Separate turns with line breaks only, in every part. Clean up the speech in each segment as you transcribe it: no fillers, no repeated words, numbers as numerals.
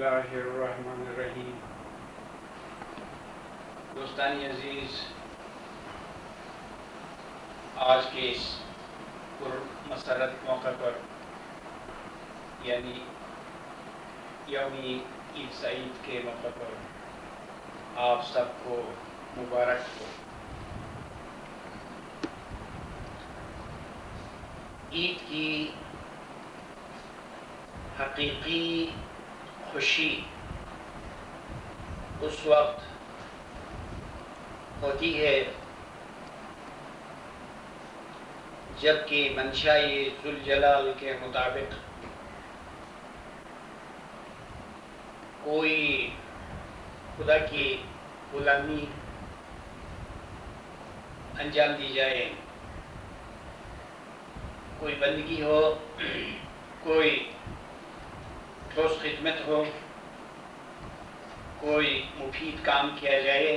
اللہ الرحمن الرحیم۔ دوستان عزیز، آج کے اس پرمسرت موقع پر یعنی یومی عید سعید کے موقع پر آپ سب کو مبارک ہو۔ عید کی حقیقی خوشی اس وقت ہوتی ہے جب کہ منشاء ذوالجلال کے مطابق کوئی خدا کی غلامی انجام دی جائے، کوئی بندگی ہو، کوئی ٹھوس خدمت ہو، کوئی مفید کام کیا جائے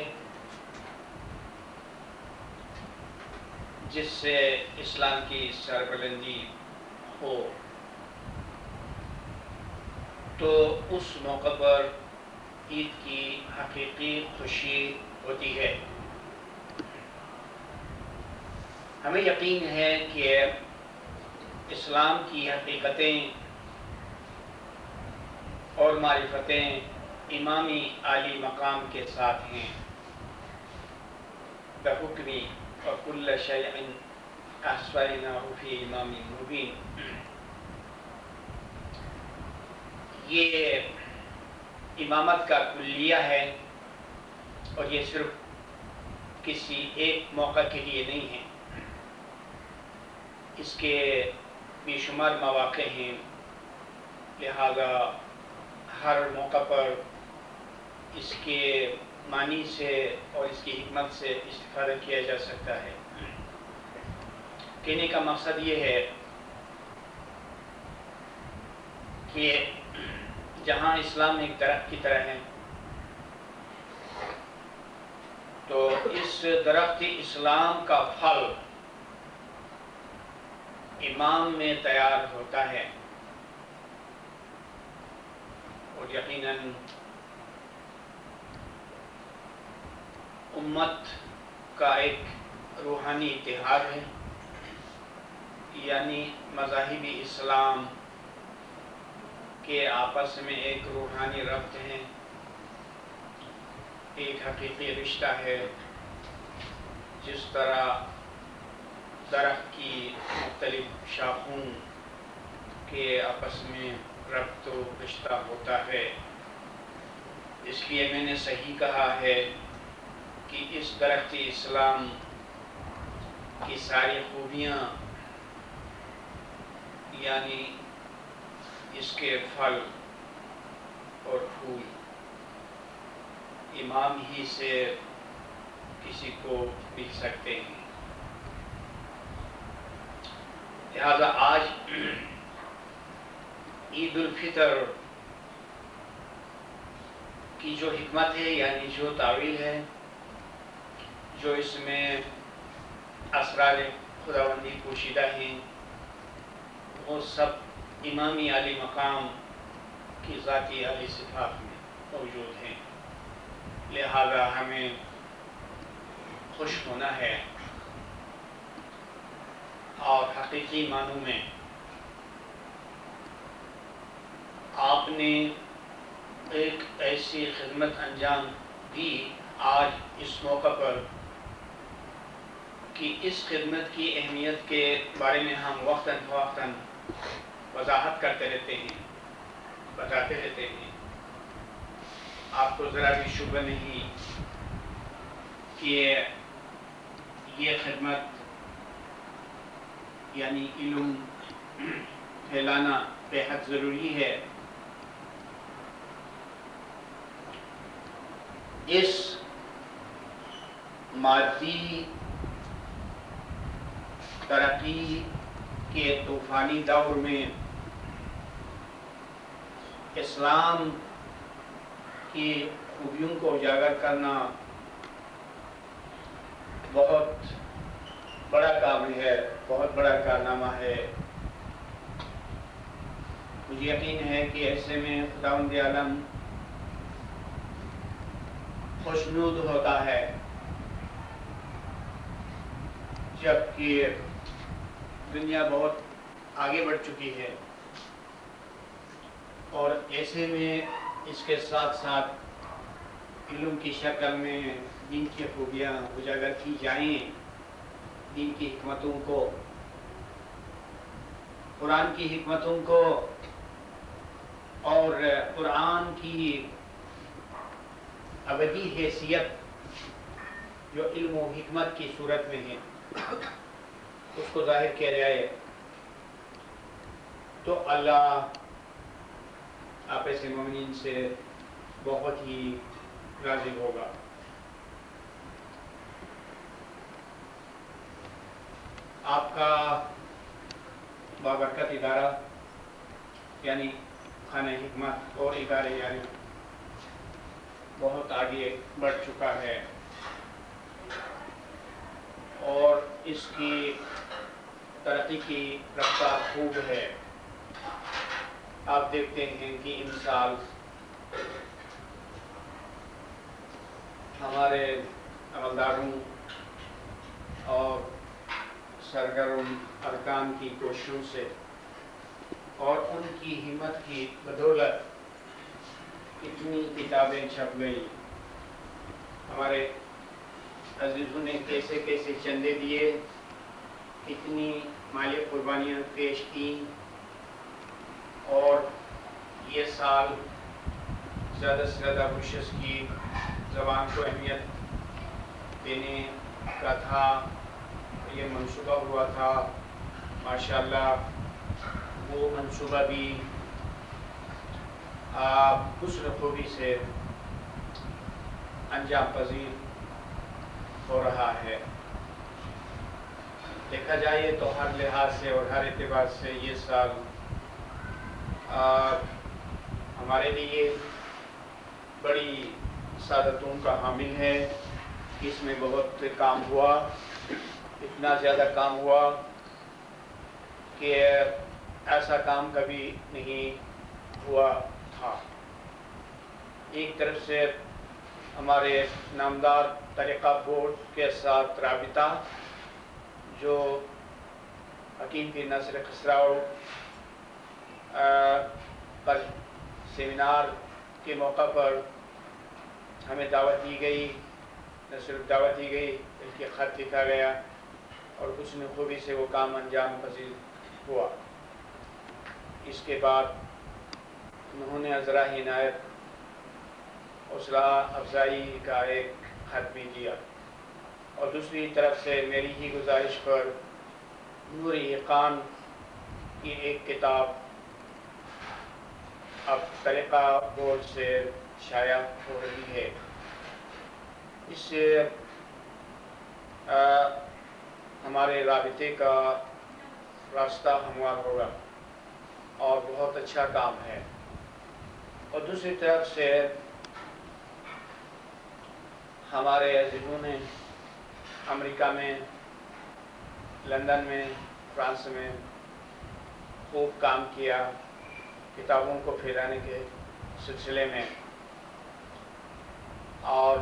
جس سے اسلام کی سربلندی ہو، تو اس موقع پر عید کی حقیقی خوشی ہوتی ہے۔ ہمیں یقین ہے کہ اسلام کی حقیقتیں اور معرفتیں امامی عالی مقام کے ساتھ ہیں۔ بحکمی وکل شیء احصیناہ فی امام مبین۔ یہ امامت کا کلیہ ہے اور یہ صرف کسی ایک موقع کے لیے نہیں ہے، اس کے بے شمار مواقع ہیں، لہذا ہر موقع پر اس کے معنی سے اور اس کی حکمت سے استفادہ کیا جا سکتا ہے۔ کہنے کا مقصد یہ ہے کہ جہاں اسلام ایک درخت کی طرح ہے، تو اس درخت اسلام کا پھل امام میں تیار ہوتا ہے، اور یقیناً امت کا ایک روحانی اتحاد ہے، یعنی مذاہبی اسلام کے آپس میں ایک روحانی ربط ہے، ایک حقیقی رشتہ ہے۔ جس طرح درخت کی مختلف شاخوں کے آپس میں ربط و رشتہ ہوتا ہے، اس لیے میں نے صحیح کہا ہے کہ اس درخت اسلام کی ساری خوبیاں یعنی اس کے پھل اور پھول امام ہی سے کسی کو مل سکتے ہیں۔ لہذا آج عید الفطر کی جو حکمت ہے، یعنی جو تعویل ہے، جو اس میں اسرار خداوندی پوشیدہ ہیں، وہ سب امامی عالی مقام کی ذاتی عالی صفات میں موجود ہیں۔ لہذا ہمیں خوش ہونا ہے اور حقیقی معنوں میں آپ نے ایک ایسی خدمت انجام دی آج اس موقع پر کہ اس خدمت کی اہمیت کے بارے میں ہم وقتاً فوقتاً وضاحت کرتے رہتے ہیں، بتاتے رہتے ہیں۔ آپ کو ذرا بھی شبہ نہیں کہ یہ خدمت یعنی علم پھیلانا بے حد ضروری ہے۔ اس مادی ترقی کے طوفانی دور میں اسلام کی خوبیوں کو اجاگر کرنا بہت بڑا کام ہے، بہت بڑا کارنامہ ہے۔ مجھے یقین ہے کہ ایسے میں خداوند عالم خوشنود ہوتا ہے جبکہ دنیا بہت آگے بڑھ چکی ہے، اور ایسے میں اس کے ساتھ ساتھ علم کی شکل میں دین کی خوبیاں اجاگر کی جائیں، دین کی حکمتوں کو، قرآن کی حکمتوں کو، اور قرآن کی ابدی حیثیت جو علم و حکمت کی صورت میں ہے اس کو ظاہر کیا جائے تو اللہ آپ ایسے مومنین سے بہت ہی راضی ہوگا۔ آپ کا بابرکت ادارہ یعنی خانہ حکمت اور ادارے یعنی بہت آگے بڑھ چکا ہے، اور اس کی ترقی کی رفتار خوب ہے۔ آپ دیکھتے ہیں کہ ان سال ہمارے عملداروں اور سرگرم ارکان کی کوششوں سے اور ان کی ہمت کی بدولت کتنی کتابیں چھپ گئی، ہمارے عزیزوں نے کیسے کیسے چندے دیے، کتنی مالی قربانیاں پیش کی، اور یہ سال زیادہ سے زیادہ مشرس کی زبان کو اہمیت دینے کا تھا، یہ منصوبہ ہوا تھا۔ ماشاءاللہ وہ منصوبہ بھی حسن خوبی سے انجام پذیر ہو رہا ہے۔ دیکھا جائے تو ہر لحاظ سے اور ہر اعتبار سے یہ سال ہمارے لیے بڑی سعادتوں کا حامل ہے۔ اس میں بہت کام ہوا، اتنا زیادہ کام ہوا کہ ایسا کام کبھی نہیں ہوا تھا۔ ایک طرف سے ہمارے نامدار طریقہ بورڈ کے ساتھ رابطہ، جو حکیم پیر ناصر خسرو پر سیمینار کے موقع پر ہمیں دعوت دی گئی، نہ صرف دعوت دی گئی بلکہ خط لکھا گیا، اور حسن خوبی سے وہ کام انجام پذیر ہوا۔ اس کے بعد انہوں نے عذرا عنایت حوصلہ افزائی کا ایک خط بھی دیا، اور دوسری طرف سے میری ہی گزارش پر نور ایقان کی ایک کتاب اب طریقہ بورڈ سے شائع ہو رہی ہے۔ اس سے ہمارے رابطے کا راستہ ہموار ہوگا اور بہت اچھا کام ہے۔ اور دوسری طرف سے ہمارے عزیزوں نے امریکہ میں، لندن میں، فرانس میں خوب کام کیا کتابوں کو پھیلانے کے سلسلے میں، اور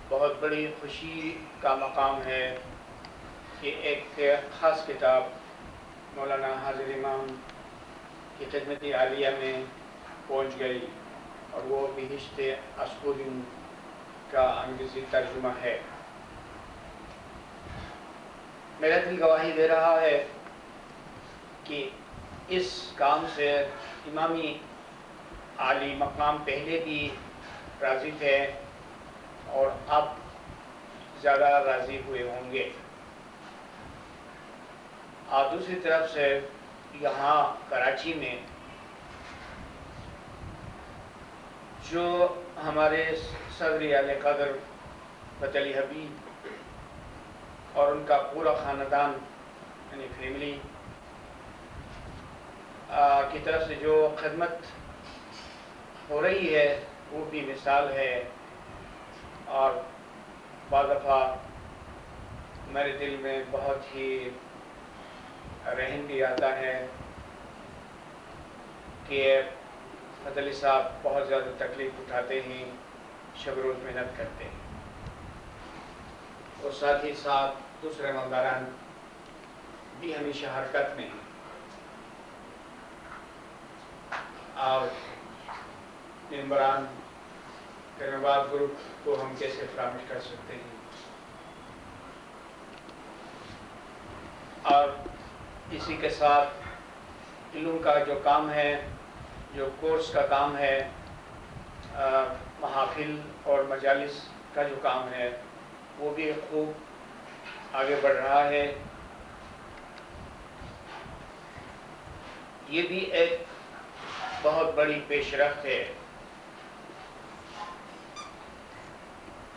بہت بڑی خوشی کا مقام ہے کہ ایک خاص کتاب مولانا حاضر امام کی خدمت عالیہ میں پہنچ گئی، اور وہ بہشت اسکولنگ کا انگریزی ترجمہ ہے۔ میرا دل گواہی دے رہا ہے کہ اس کام سے امامی عالی مقام پہلے بھی راضی تھے اور اب زیادہ راضی ہوئے ہوں گے۔ اور دوسری طرف سے یہاں کراچی میں جو ہمارے صدر اعلی قدر فتح علی حبیب اور ان کا پورا خاندان یعنی فیملی کی طرف سے جو خدمت ہو رہی ہے وہ بھی مثال ہے، اور بعض دفعہ میرے دل میں بہت ہی رحم بھی آتا ہے کہ فضلی صاحب بہت زیادہ تکلیف اٹھاتے ہیں، شب روز محنت کرتے ہیں، اور ساتھ ہی ساتھ دوسرے ممبران بھی ہمیشہ حرکت میں ہیں، اور ممبران نواب گروپ کو ہم کیسے فراموش کر سکتے ہیں، اور اسی کے ساتھ علوم کا جو کام ہے، جو کورس کا کام ہے، محافل اور مجالس کا جو کام ہے، وہ بھی خوب آگے بڑھ رہا ہے۔ یہ بھی ایک بہت بڑی پیش رفت ہے،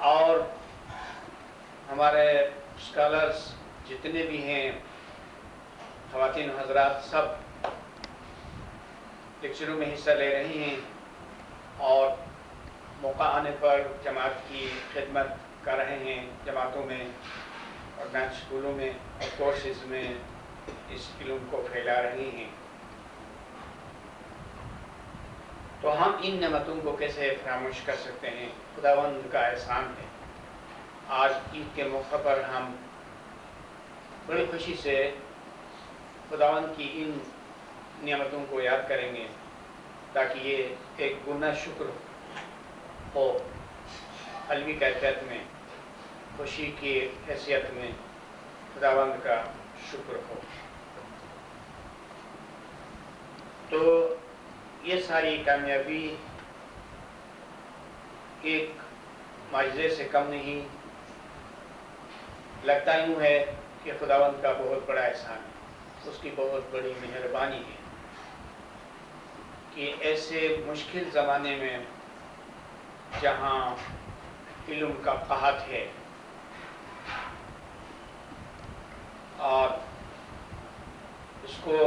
اور ہمارے اسکالرس جتنے بھی ہیں، خواتین حضرات، سب لیکچروں میں حصہ لے رہی ہیں اور موقع آنے پر جماعت کی خدمت کر رہے ہیں، جماعتوں میں اور نجی اسکولوں میں اور کورسز میں اس علم کو پھیلا رہی ہیں۔ تو ہم ان نعمتوں کو کیسے فراموش کر سکتے ہیں؟ خداوند کا احسان ہے۔ آج عید کے موقع پر ہم بڑی خوشی سے خداوند کی ان نعمتوں کو یاد کریں گے، تاکہ یہ ایک گناہ شکر ہو، قلبی کیفیت میں، خوشی کی حیثیت میں خداوند کا شکر ہو۔ تو یہ ساری کامیابی ایک معجزے سے کم نہیں، لگتا یوں ہے کہ خداوند کا بہت بڑا احسان ہے، اس کی بہت بڑی مہربانی ہے کہ ایسے مشکل زمانے میں جہاں علم کا قحط ہے اور اس کو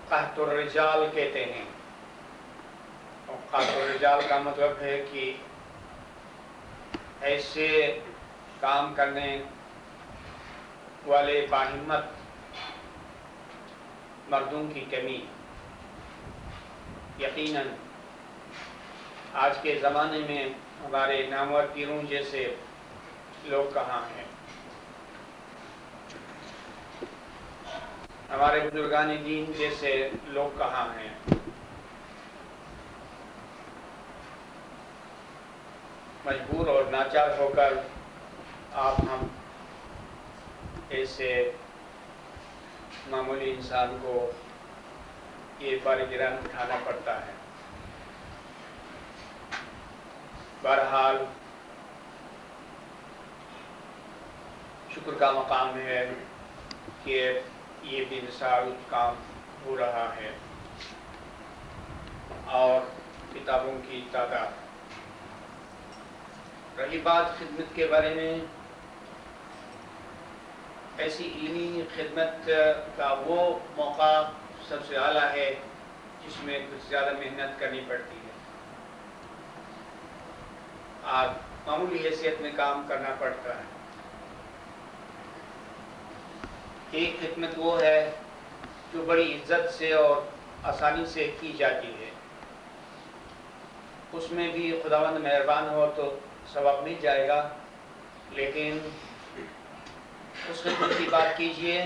قحط الرجال کہتے ہیں، اور قحط الرجال کا مطلب ہے کہ ایسے کام کرنے والے باہمت مردوں کی کمی۔ یقیناً آج کے زمانے میں ہمارے نامور پیروں جیسے لوگ کہاں ہیں؟ ہمارے بزرگان دین جیسے لوگ کہاں ہیں؟ مجبور اور ناچار ہو کر آپ ہم ایسے معمولی انسان کو یہ بار گران اٹھانا پڑتا ہے۔ بہرحال شکر کا مقام ہے کہ یہ بھی مثال کام ہو رہا ہے، اور کتابوں کی تعداد۔ رہی بات خدمت کے بارے میں، ایسی علمی خدمت کا وہ موقع سب سے اعلیٰ ہے جس میں کچھ زیادہ محنت کرنی پڑتی ہے، آپ معمولی حیثیت میں کام کرنا پڑتا ہے۔ ایک خدمت وہ ہے جو بڑی عزت سے اور آسانی سے کی جاتی ہے، اس میں بھی خداوند مہربان ہو تو ثواب مل جائے گا، لیکن اس خدمت کی بات کیجئے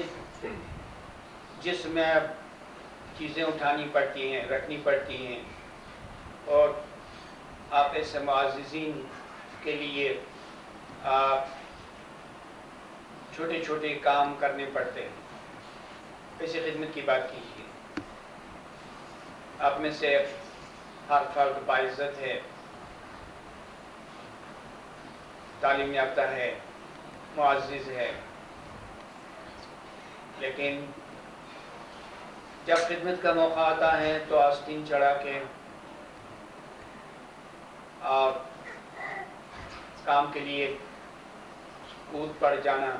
جس میں چیزیں اٹھانی پڑتی ہیں، رکھنی پڑتی ہیں، اور آپ ایسے معززین کے لیے آپ چھوٹے چھوٹے کام کرنے پڑتے ہیں، ایسی خدمت کی بات کیجیے۔ آپ میں سے ہر فرد باعزت ہے، تعلیم یافتہ ہے، معزز ہے، لیکن جب خدمت کا موقع آتا ہے تو آستین چڑھا کے اور کام کے لیے کود پڑ جانا،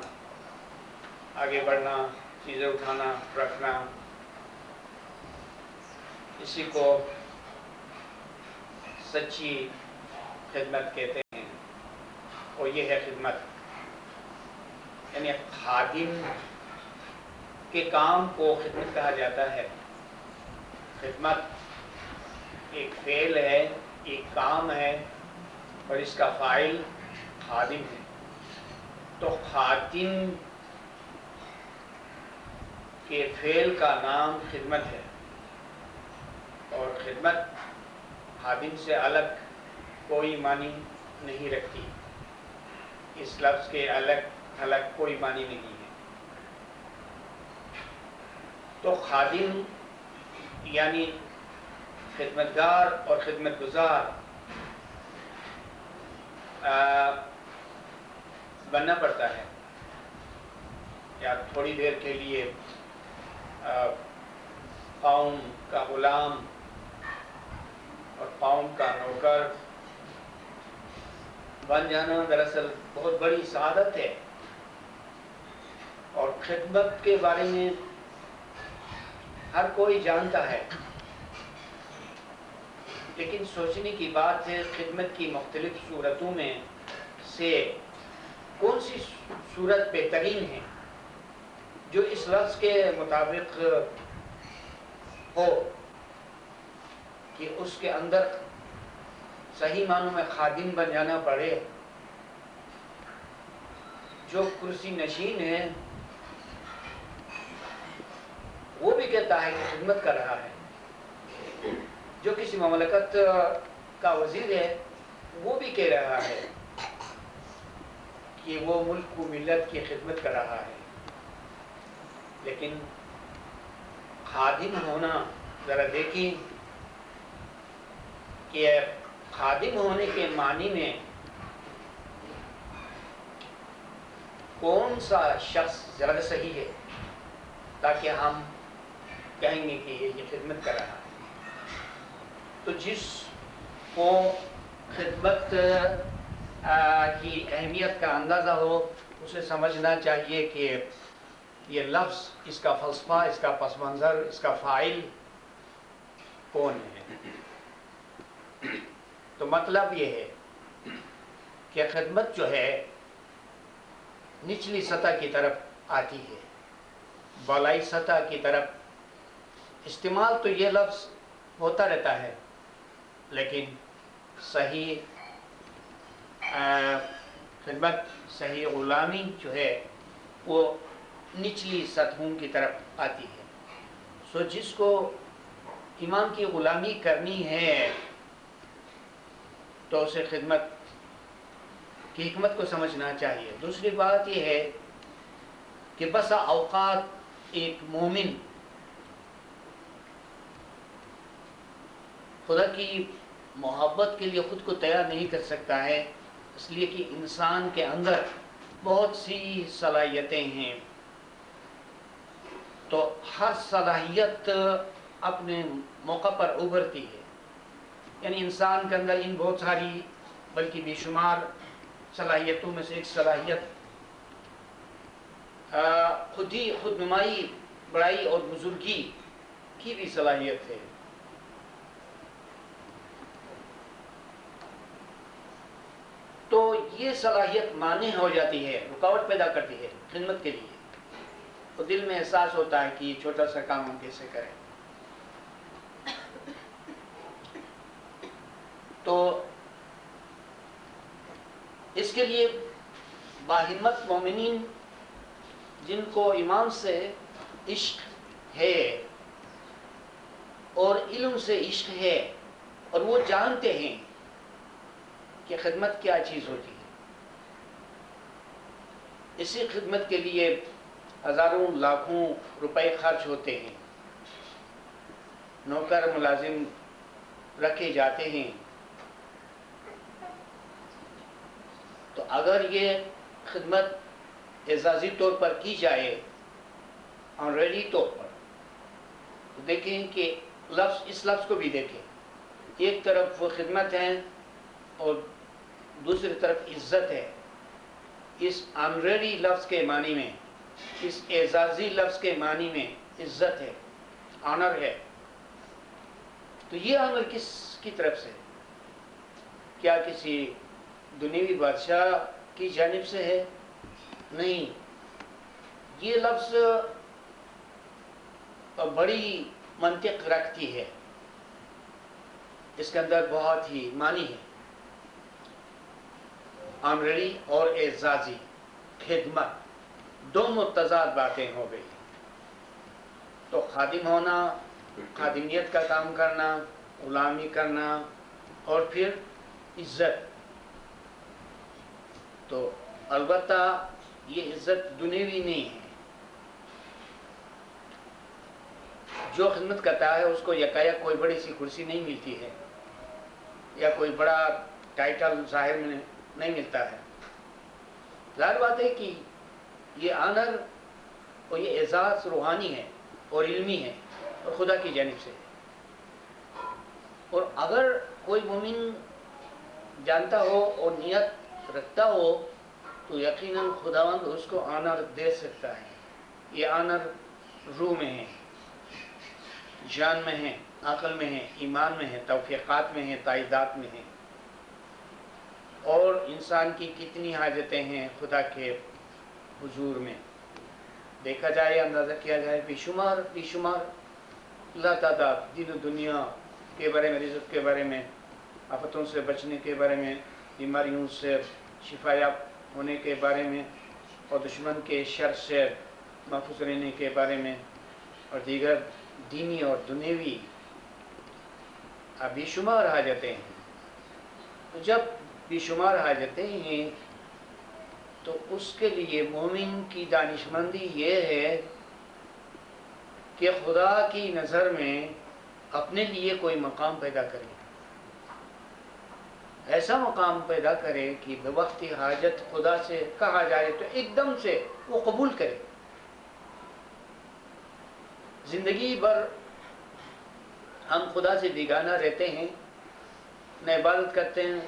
آگے بڑھنا، چیزیں اٹھانا، رکھنا، اسی کو سچی خدمت کہتے ہیں، اور یہ ہے خدمت۔ یعنی خادم کے کام کو خدمت کہا جاتا ہے۔ خدمت ایک فعل ہے، ایک کام ہے، اور اس کا فاعل خادم ہے. تو خادم کے فعل کا نام خدمت ہے، اور خدمت خادم سے الگ کوئی معنی نہیں رکھتی. اس لفظ کے الگ کوئی معنی نہیں ہے. تو خادم یعنی خدمتگار اور خدمت گزار بننا پڑتا ہے، یا تھوڑی دیر کے لیے قوم کا غلام اور قوم کا نوکر بن جانا دراصل بہت بڑی سعادت ہے. اور خدمت کے بارے میں ہر کوئی جانتا ہے، لیکن سوچنے کی بات ہے خدمت کی مختلف صورتوں میں سے کون سی صورت بہترین ہے جو اس لفظ کے مطابق ہو کہ اس کے اندر صحیح معنوں میں خادم بن جانا پڑے. جو کرسی نشین ہے وہ بھی کہتا ہے کہ خدمت کر رہا ہے، جو کسی مملکت کا وزیر ہے وہ بھی کہہ رہا ہے کہ وہ ملک و ملت کی خدمت کر رہا ہے. لیکن خادم ہونا، ذرا دیکھیں کہ خادم ہونے کے معنی میں کون سا شخص زیادہ صحیح ہے تاکہ ہم کہیں گے کہ یہ خدمت کر رہا ہے. تو جس کو خدمت کی اہمیت کا اندازہ ہو اسے سمجھنا چاہیے کہ یہ لفظ، اس کا فلسفہ، اس کا پس منظر، اس کا فاعل کون ہے. تو مطلب یہ ہے کہ خدمت جو ہے نچلی سطح کی طرف آتی ہے، بالائی سطح کی طرف استعمال تو یہ لفظ ہوتا رہتا ہے، لیکن صحیح خدمت، صحیح غلامی جو ہے وہ نچلی سطحوں کی طرف آتی ہے. سو جس کو امام کی غلامی کرنی ہے تو اسے خدمت کی حکمت کو سمجھنا چاہیے. دوسری بات یہ ہے کہ بسا اوقات ایک مومن خدا کی محبت کے لیے خود کو تیار نہیں کر سکتا ہے، اس لیے کہ انسان کے اندر بہت سی صلاحیتیں ہیں. تو ہر صلاحیت اپنے موقع پر ابھرتی ہے. یعنی انسان کے اندر ان بہت ساری بلکہ بے شمار صلاحیتوں میں سے ایک صلاحیت خود نمائی، بڑائی اور بزرگی کی بھی صلاحیت ہے. تو یہ صلاحیت مانع ہو جاتی ہے، رکاوٹ پیدا کرتی ہے خدمت کے لیے. تو دل میں احساس ہوتا ہے کہ یہ چھوٹا سا کام ہم کیسے کریں. تو اس کے لیے باہمت مومنین جن کو ایمان سے عشق ہے اور علم سے عشق ہے اور وہ جانتے ہیں کہ خدمت کیا چیز ہوتی ہے، اسی خدمت کے لیے ہزاروں لاکھوں روپے خرچ ہوتے ہیں، نوکر ملازم رکھے جاتے ہیں. تو اگر یہ خدمت اعزازی طور پر کی جائے، آنریڈی طور پر، تو دیکھیں کہ اس لفظ کو بھی دیکھیں. ایک طرف وہ خدمت ہے اور دوسری طرف عزت ہے. اس آنریڈی لفظ کے معنی میں، اس اعزازی لفظ کے معنی میں عزت ہے، آنر ہے. تو یہ آنر کس کی طرف سے؟ کیا کسی دنیوی بادشاہ کی جانب سے ہے؟ نہیں. یہ لفظ بڑی منطق رکھتی ہے. اس کے اندر بہت ہی معنی ہے. آنرری اور اعزازی خدمت دو متضاد باتیں ہو گئی. تو خادم ہونا، خادمیت کا کام کرنا، غلامی کرنا، اور پھر عزت. تو البتہ یہ عزت دنیوی نہیں ہے. جو خدمت کرتا ہے اس کو یکایک کوئی بڑی سی کرسی نہیں ملتی ہے یا کوئی بڑا ٹائٹل ظاہر میں نہیں ملتا ہے. ظاہر بات ہے کہ یہ آنر اور یہ اعزاز روحانی ہے اور علمی ہے اور خدا کی جانب سے. اور اگر کوئی مومن جانتا ہو اور نیت رکھتا ہو تو یقیناً خداوند اس کو آنر دے سکتا ہے. یہ آنر روح میں ہے، جان میں ہے، عقل میں ہے، ایمان میں ہے، توفیقات میں ہے، تائیدات میں ہے. اور انسان کی کتنی حاجتیں ہیں خدا کے حضور میں. دیکھا جائے، اندازہ کیا جائے، بے شمار لا تعداد دین و دنیا کے بارے میں، رزق کے بارے میں، آفتوں سے بچنے کے بارے میں، بیماریوں سے شفا یاب ہونے کے بارے میں، اور دشمن کے شر سے محفوظ رہنے کے بارے میں، اور دیگر دینی اور دنیوی بے شمار حاجتیں ہیں. تو جب بے شمار حاجتیں ہیں تو اس کے لیے مومن کی دانشمندی یہ ہے کہ خدا کی نظر میں اپنے لیے کوئی مقام پیدا کرے. ایسا مقام پیدا کرے کہ بوقت حاجت خدا سے کہا جائے تو ایک دم سے وہ قبول کرے. زندگی بھر ہم خدا سے بیگانہ رہتے ہیں، نہ عبادت کرتے ہیں،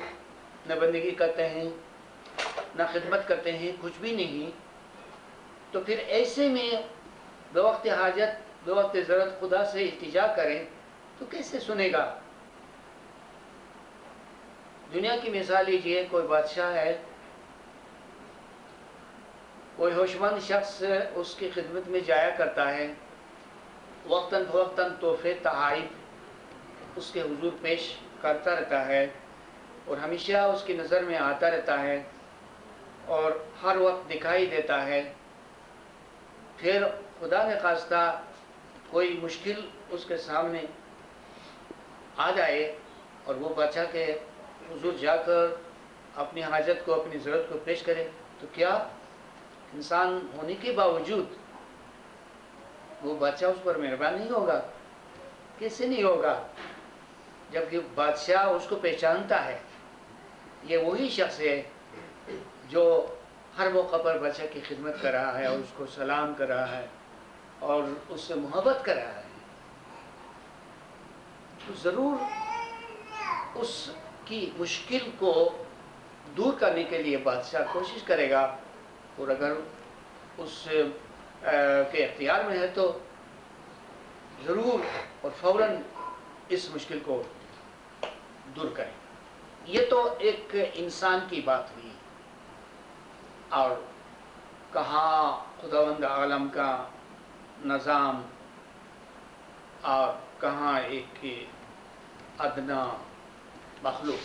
نہ بندگی کرتے ہیں، نہ خدمت کرتے ہیں، کچھ بھی نہیں. تو پھر ایسے میں بوقت حاجت، بوقت ضرورت خدا سے التجا کریں تو کیسے سنے گا؟ دنیا کی مثال لیجیے، کوئی بادشاہ ہے، کوئی ہوشمند شخص اس کی خدمت میں جایا کرتا ہے، وقتاً فوقتاً تحفے تحائف اس کے حضور پیش کرتا رہتا ہے اور ہمیشہ اس کی نظر میں آتا رہتا ہے اور ہر وقت دکھائی دیتا ہے. پھر خدا نے خواستہ کوئی مشکل اس کے سامنے آ جائے اور وہ بادشاہ کے حضور جا کر اپنی حاجت کو، اپنی ضرورت کو پیش کرے، تو کیا انسان ہونے کے باوجود وہ بادشاہ اس پر مہربان نہیں ہوگا؟ کیسے نہیں ہوگا؟ جبکہ بادشاہ اس کو پہچانتا ہے. یہ وہی شخص ہے جو ہر موقع پر بادشاہ کی خدمت کر رہا ہے اور اس کو سلام کر رہا ہے اور اس سے محبت کر رہا ہے. تو ضرور اس کی مشکل کو دور کرنے کے لیے بادشاہ کوشش کرے گا، اور اگر اس کے اختیار میں ہے تو ضرور اور فوراً اس مشکل کو دور کرے. یہ تو ایک انسان کی بات ہوئی، اور کہاں خداوند عالم کا نظام اور کہاں ایک ادنا مخلوق.